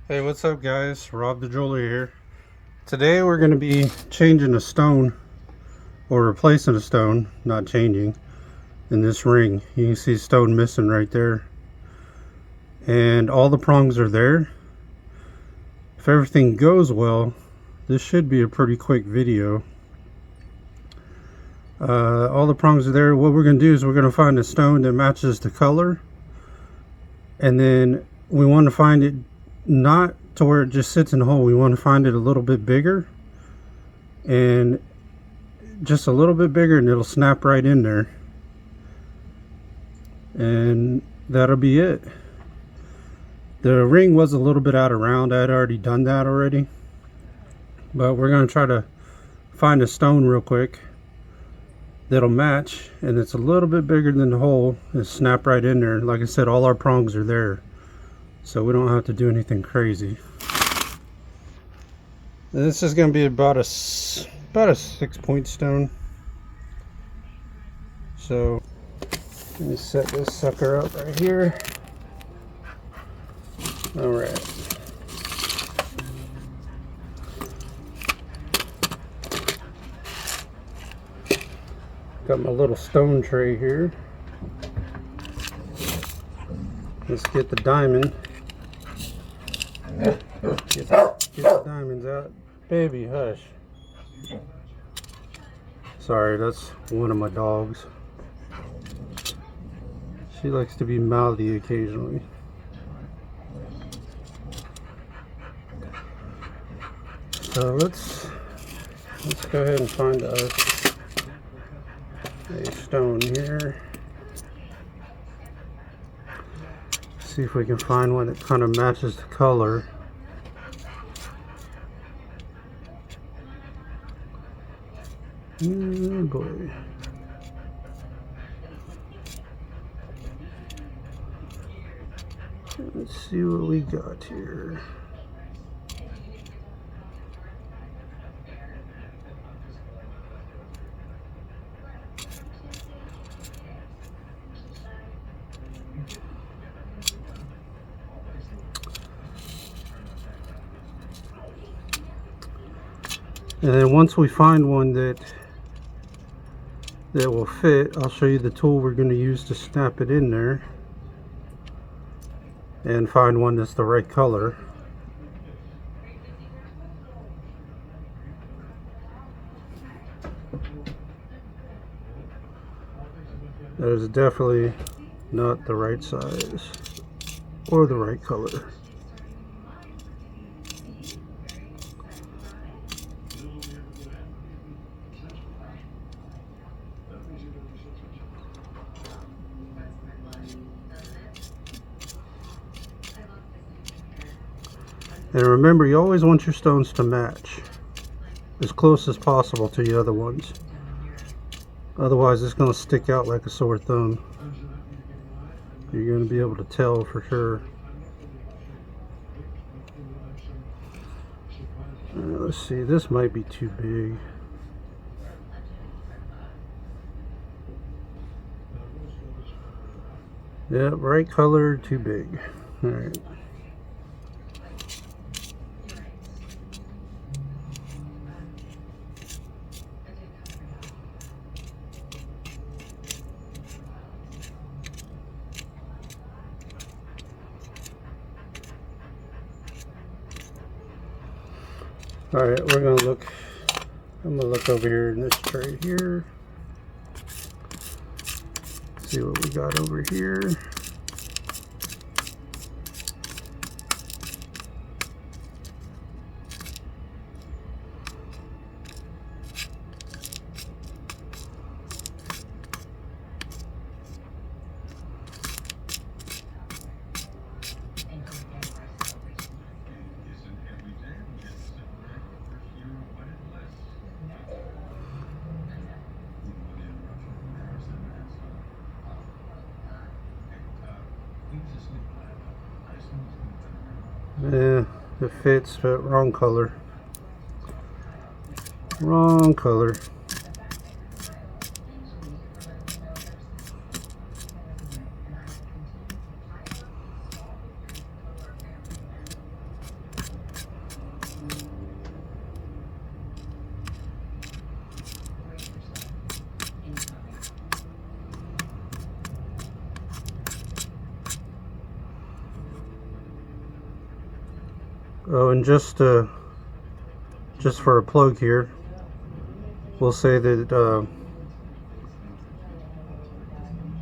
Hey, what's up guys? Rob the Jeweler here. Today we're going to be changing a stone, or replacing a stone, not changing, in this ring. You can see stone missing right there. And all the prongs are there. If everything goes well, this should be a pretty quick video. All the prongs are there. What we're going to do is we're going to find a stone that matches the color. And then we want to find it not to where it just sits in the hole. We want to find it a little bit bigger, and just a little bit bigger, and it'll snap right in there, and that'll be it. The ring was a little bit out of round. I had already done that already, but we're going to try to find a stone real quick that'll match, and it's a little bit bigger than the hole, and snap right in there. Like I said, all our prongs are there, so we don't have to do anything crazy. This is going to be about a 6-point stone. So let me set this sucker up right here. All right. Got my little stone tray here. Let's get the diamond. Get the diamonds out. Baby, hush. Sorry, that's one of my dogs. She likes to be mouthy occasionally. So let's go ahead and find us a stone here. See if we can find one that kind of matches the color. Oh boy. Let's see what we got here. And then once we find one that will fit, I'll show you the tool we're going to use to snap it in there, and find one that's the right color. That is definitely not the right size or the right color. And remember, you always want your stones to match as close as possible to the other ones. Otherwise, it's going to stick out like a sore thumb. You're going to be able to tell for sure. Let's see, this might be too big. Yeah, right color, too big. All right. All right, we're gonna look. I'm gonna look over here in this tray here. See what we got over here. Yeah, it fits, but wrong color. Wrong color. Oh, and just for a plug here, we'll say that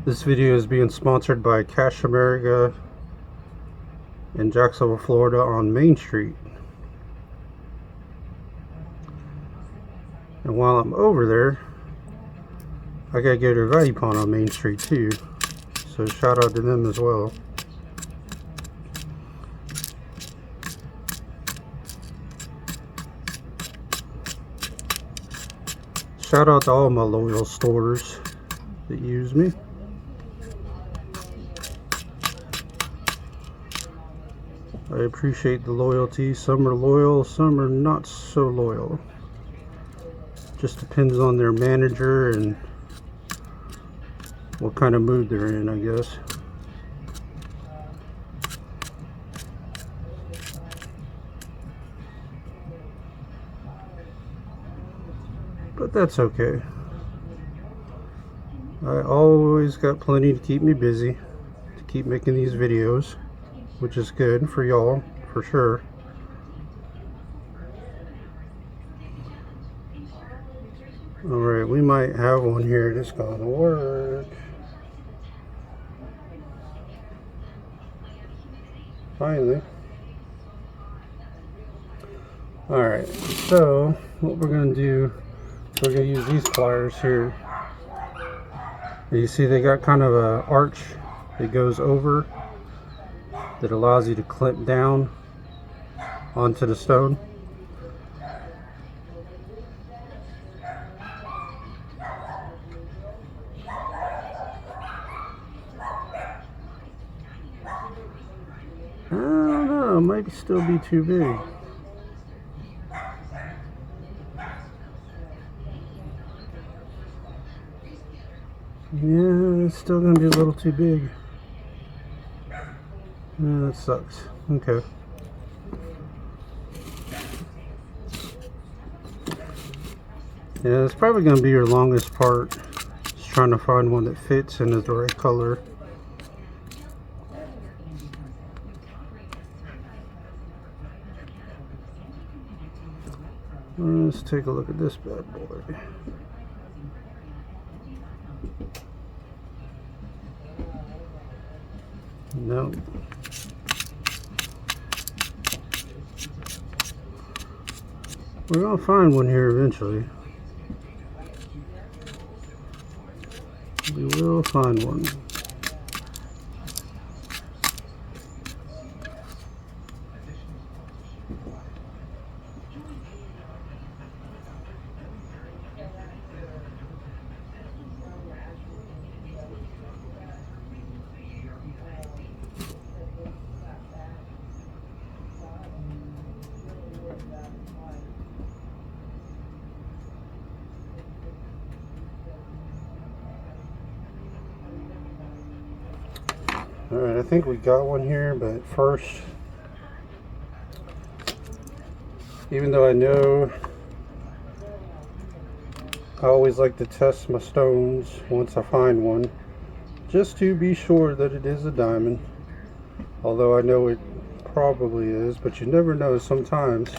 this video is being sponsored by Cash America in Jacksonville, Florida on Main Street. And while I'm over there, I gotta go to Value Pawn on Main Street too. So shout out to them as well. Shout out to all my loyal stores that use me. I appreciate the loyalty. Some are loyal, some are not so loyal. Just depends on their manager and what kind of mood they're in, I guess. But that's okay. I always got plenty to keep me busy, to keep making these videos, which is good for y'all, for sure. Alright, we might have one here that's gonna work. Finally. Alright, so what we're gonna do, we're gonna use these pliers here. And you see they got kind of a arch that goes over that allows you to clamp down onto the stone. I don't know, it might still be too big. Yeah, it's still gonna be a little too big. Yeah, that sucks. Okay. Yeah, it's probably gonna be your longest part. Just trying to find one that fits and is the right color. Let's take a look at this bad boy. No. We're gonna find one here eventually. We will find one. Alright, I think we got one here, but first, even though I know I always like to test my stones once I find one, just to be sure that it is a diamond, although I know it probably is, but you never know sometimes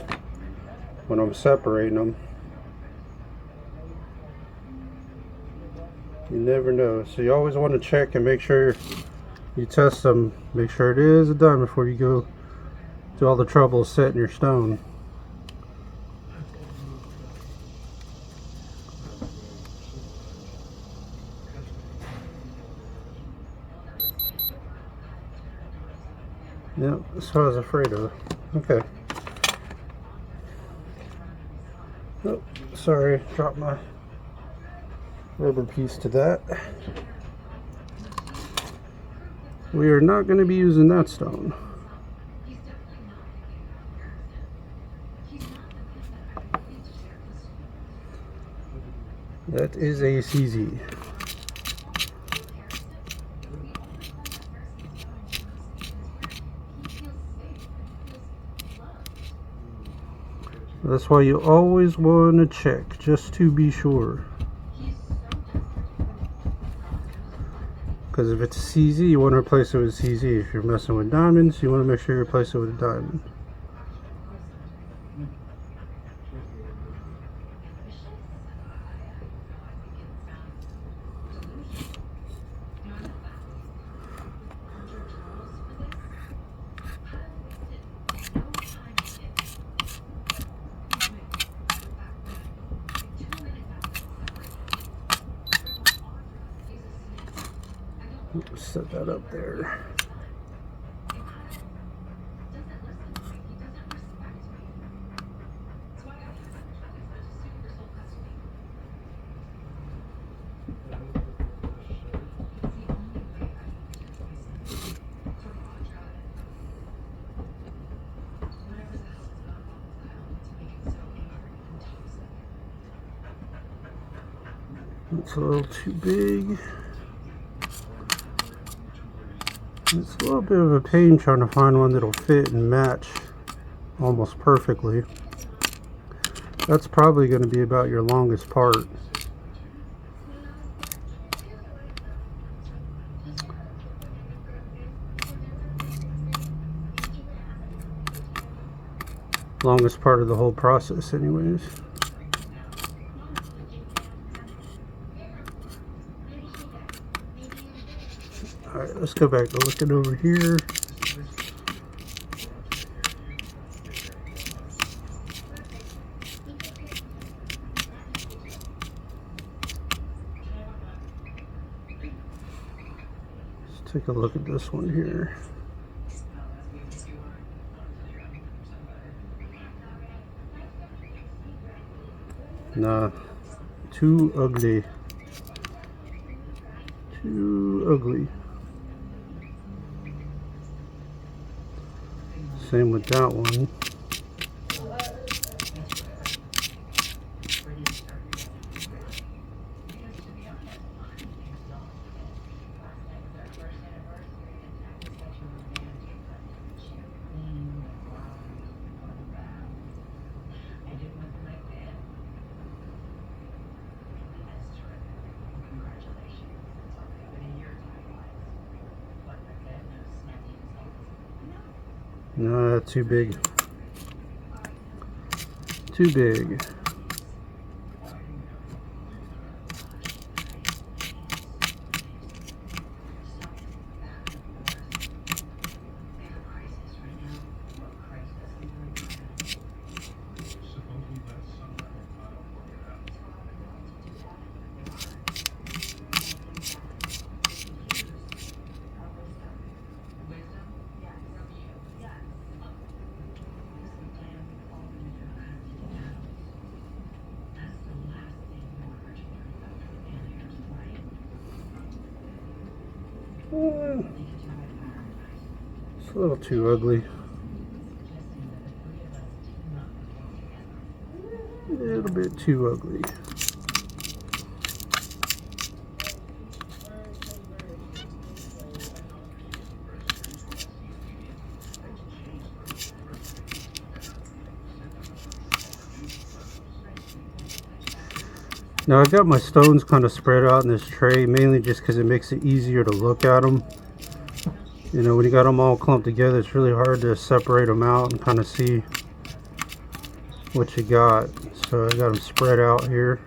when I'm separating them. You never know, so you always want to check and make sure you test them, make sure it is a diamond before you go do all the trouble of setting your stone. Yep, that's what I was afraid of. Okay. Oh, sorry, dropped my rubber piece to that. We are not going to be using that stone. That is a CZ. That's why you always want to check, just to be sure. Because if it's a CZ, you want to replace it with a CZ. If you're messing with diamonds, you want to make sure you replace it with a diamond. set that up there. It's a little too big. It's a little bit of a pain trying to find one that'll fit and match almost perfectly. That's probably going to be about your longest part. Longest part of the whole process anyways. Alright, let's go back to looking over here. Let's take a look at this one here. Nah, too ugly. Too ugly. Same with that one. No, too big. Too big. It's a little too ugly. A little bit too ugly. Now I got my stones kind of spread out in this tray, mainly just because it makes it easier to look at them. You know, when you got them all clumped together, it's really hard to separate them out and kind of see what you got. So I got them spread out here.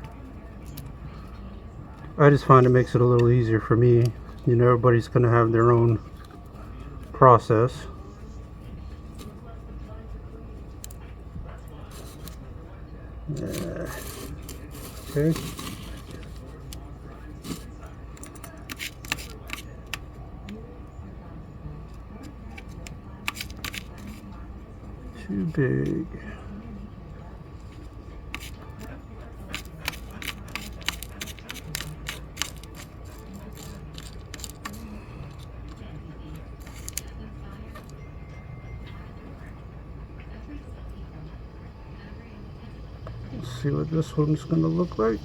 I just find it makes it a little easier for me. You know, everybody's going to have their own process. Okay. Too big. Let's see what this one's going to look like.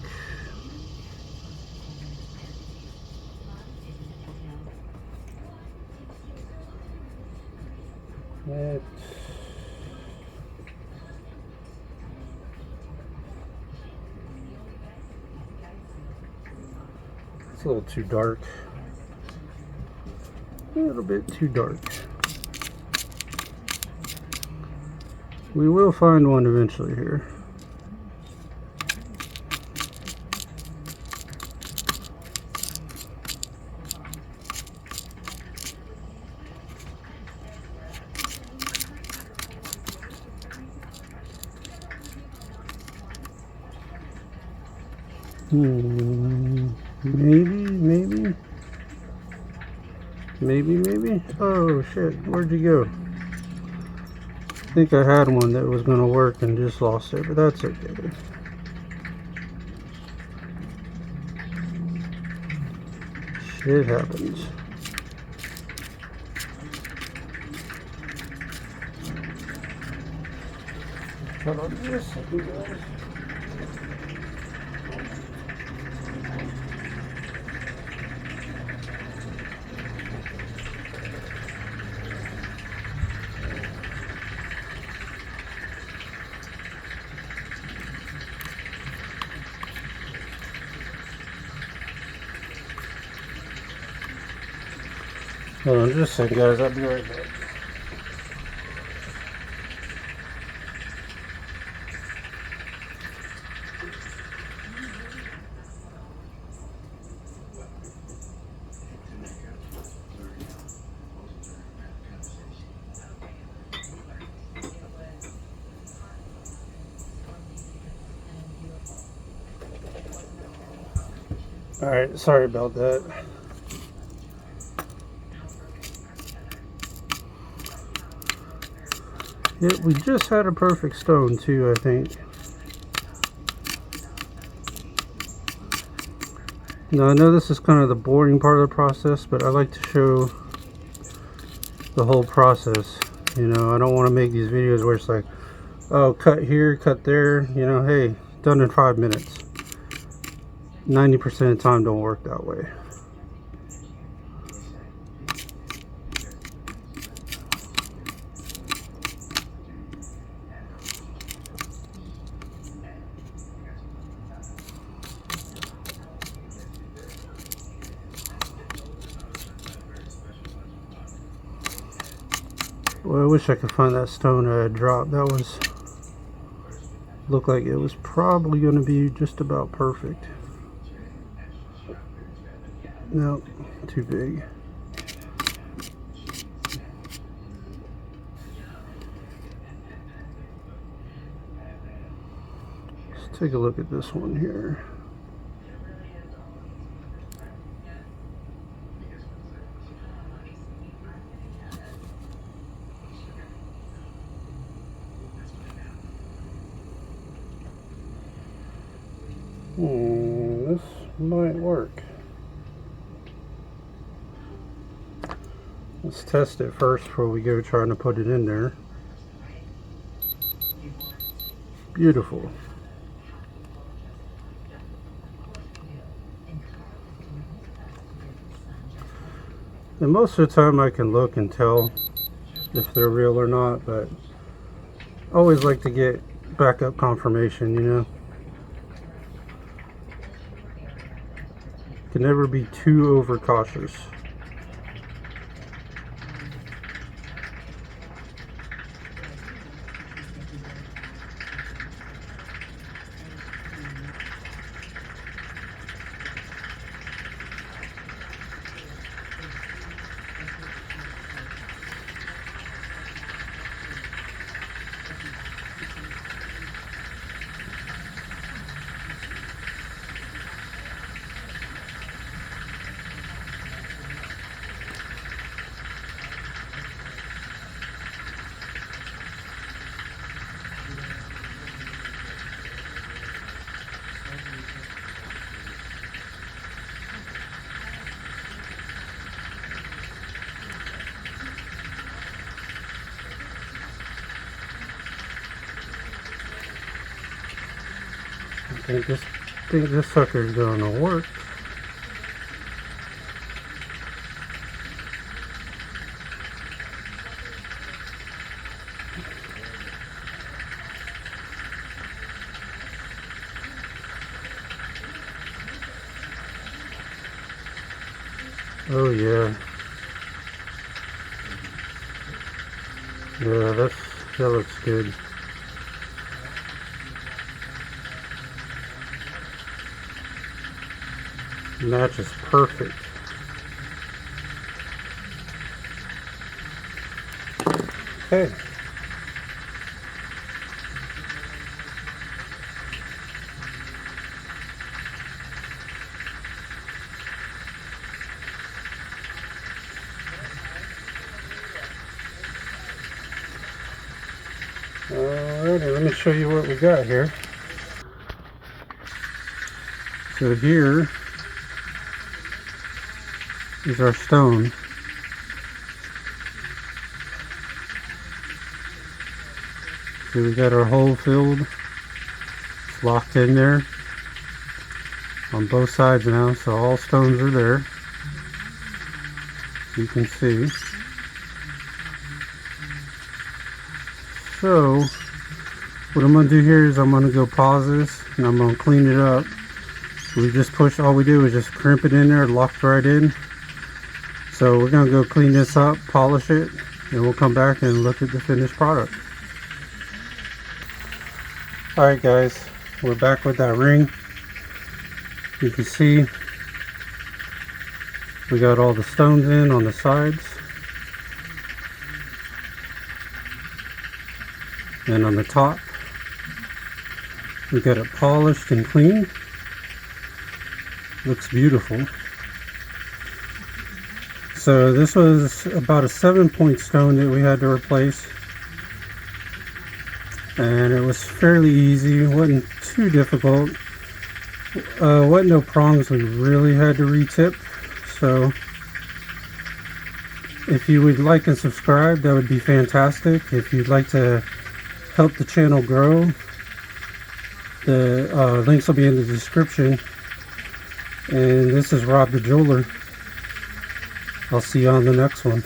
It's a little too dark. A little bit too dark. We will find one eventually here. Maybe. Maybe, maybe. Oh shit, where'd you go? I think I had one that was gonna work and just lost it, but that's okay. Shit happens. Hold on just a second, guys. Hold on just a second, guys. I'll be right back. Alright, sorry about that. Yeah, we just had a perfect stone too, I think. Now I know this is kind of the boring part of the process, but I like to show the whole process. You know, I don't want to make these videos where it's like, oh, cut here, cut there. You know, hey, done in 5 minutes. 90% of the time don't work that way. Well, I wish I could find that stone I had dropped. That was, looked like it was probably going to be just about perfect. No, too big. Let's take a look at this one here. This might work. Let's test it first before we go trying to put it in there. Beautiful. And most of the time I can look and tell if they're real or not, but I always like to get backup confirmation, you know. Can never be too overcautious. I think this sucker's gonna work. Oh yeah. Yeah, that looks good. Matches perfect. Okay. Alrighty, let me show you what we got here. So here is our stone. So we got our hole filled. It's locked in there on both sides now, so all stones are there. You can see. So what I'm going to do here is I'm going to go pause this and I'm going to clean it up. We just push, all we do is just crimp it in there, locked right in. So we're going to go clean this up, polish it, and we'll come back and look at the finished product. Alright guys, we're back with that ring. You can see we got all the stones in on the sides. And on the top, we got it polished and clean. Looks beautiful. So this was about a 7-point stone that we had to replace. And it was fairly easy, it wasn't too difficult. Wasn't no prongs we really had to retip. So if you would like and subscribe, that would be fantastic. If you'd like to help the channel grow, the links will be in the description. And this is Rob the Jeweler. I'll see you on the next one.